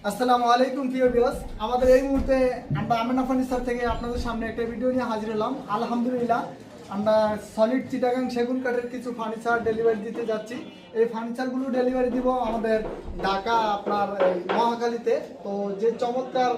আসসালামু আলাইকুম প্রিয় ভিউয়ার্স, আমাদের এই মুহূর্তে আমরা আমেনা ফার্নিচার থেকে আপনাদের সামনে একটা ভিডিও নিয়ে হাজির হলাম। আলহামদুলিল্লাহ, আমরা সলিড চিটাগাং সেগুন কাঠের কিছু ফার্নিচার ডেলিভারি দিতে যাচ্ছি। এই ফার্নিচারগুলো ডেলিভারি দিব আমাদের ঢাকা আপনার মহাখালীতে। তো যে চমৎকার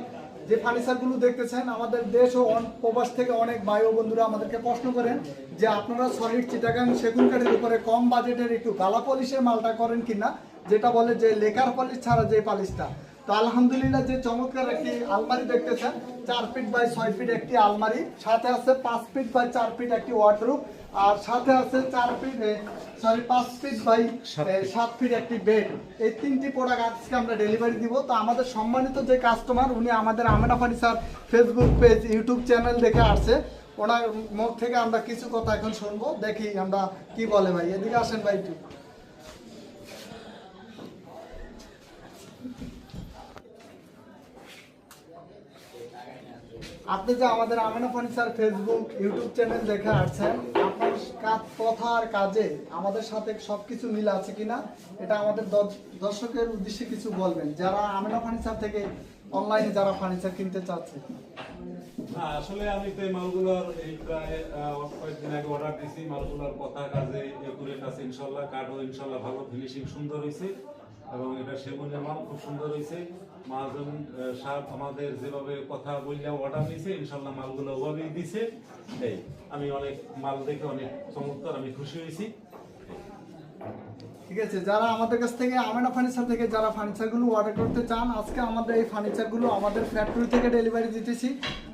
যে ফার্নিচারগুলো দেখতেছেন, আমাদের দেশ ও প্রবাস থেকে অনেক ভাই ও বন্ধুরা আমাদেরকে প্রশ্ন করেন যে আপনারা সলিড চিটাগাং সেগুন কাঠের উপরে কম বাজেটের একটু গালা পলিশের মালটা করেন কিনা, যেটা বলে যে লেকার পলিশ ছাড়া যে পলিশটা। তো আলহামদুলিল্লাহ, যে চমৎকার একটি আলমারি দেখতেছেন, 4 ফিট বাই 6 ফিট একটি আলমারি, সাথে আছে 5 ফিট বাই 4 ফিট একটি ওয়ার্ডরোব, আর সাথে আছে 5 ফিট বাই 7 ফিট একটি বেড। এই তিনটি প্রোডাক্ট আজকে আমরা ডেলিভারি দিব। তো আমাদের সম্মানিত যে কাস্টমার, উনি আমাদের Amena furniture Facebook page, YouTube channel দেখে আসছে। ওনার মুখ থেকে আমরা কিছু কথা এখন শুনবো, দেখি আমরা কি বলে। ভাই এদিকে আসেন ভাই একটু। আপনি যে আমাদের Amena furniture Facebook YouTube channel দেখে আসছেন, আপনার কথা আর কাজে আমাদের সাথে সবকিছু মিল আছে কিনা, এটা আমাদের দর্শকের উদ্দেশ্যে কিছু বলবেন, যারা আমেনা ফার্নিচার থেকে অনলাইনে যারা ফার্নিচার কিনতে চাচ্ছে। আসলে আমি তো এই মালগুলোর এই প্রায় কয়েকদিন আগে অর্ডার দিয়েছি। মালগুলোর কথা কাজে একুরেট আছে ইনশাল্লাহ। কাঠও ইনশাল্লাহ ভালো, ফিনিশিং সুন্দর হয়েছে এবং এটা সেগুনের মাল খুব সুন্দর হয়েছে। মহাজন সাহেব আমাদের যেভাবে কথা বললাম অর্ডার দিয়েছে, ইনশাল্লাহ মালগুলো ওভাবেই দিছে। এই আমি অনেক মাল দেখে অনেক চমৎকার, আমি খুশি হয়েছি। ঠিক আছে, যারা আমাদের কাছ থেকে আমেনা ফার্নিচার থেকে যারা ফার্নিচারগুলো অর্ডার করতে চান, আজকে আমাদের এই ফার্নিচারগুলো আমাদের ফ্যাক্টরি থেকে ডেলিভারি দিতেছি।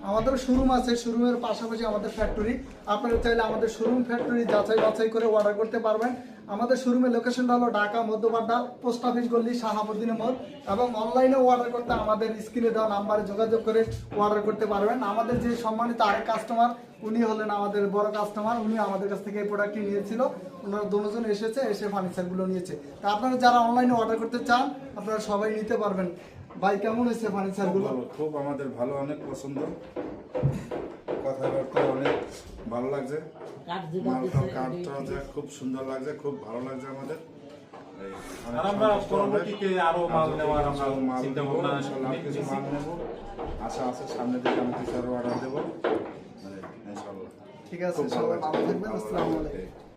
আমাদের শোরুম আছে, শোরুমের পাশাপাশি আমাদের ফ্যাক্টরি। আপনারা চাইলে আমাদের শোরুম ফ্যাক্টরি যাচাই বাছাই করে অর্ডার করতে পারবেন। আমাদের শোরুমের লোকেশনটা হলো ঢাকা মধ্যপাড়া পোস্ট অফিস গলি শাহাবুদ্দিনের মোড়। এবং অনলাইনে অর্ডার করতে আমাদের স্ক্রিনে দেওয়া নাম্বারে যোগাযোগ করে অর্ডার করতে পারবেন। আমাদের যে সম্মানিত আরেক কাস্টমার, উনি হলেন আমাদের বড় কাস্টমার, উনি আমাদের কাছ থেকে এই প্রোডাক্টটি নিয়েছিল। ওনারা দুজন এসে ফার্নিচারগুলো নিয়েছে। তা আপনারা যারা অনলাইনে অর্ডার করতে চান, আপনারা সবাই নিতে পারবেন। ভাই কেমন হয়েছে ফার্নিচারগুলো? খুব আমাদের ভালো, অনেক পছন্দ, কথাবার্তা অনেক ভালো লাগছে। কাঠটা খুব সুন্দর লাগছে, খুব ভালো লাগছে আমাদের। আমরা পরবর্তীতে আরো মাল নেওয়ার আমরা চিন্তা ভাবনা কিছু মাল নেবো, আশা আছে সামনে দিকে আমি কিছু আরো অর্ডার দেবো। ঠিক আছে, সবাই ভালো থাকবেন। আসসালামু আলাইকুম।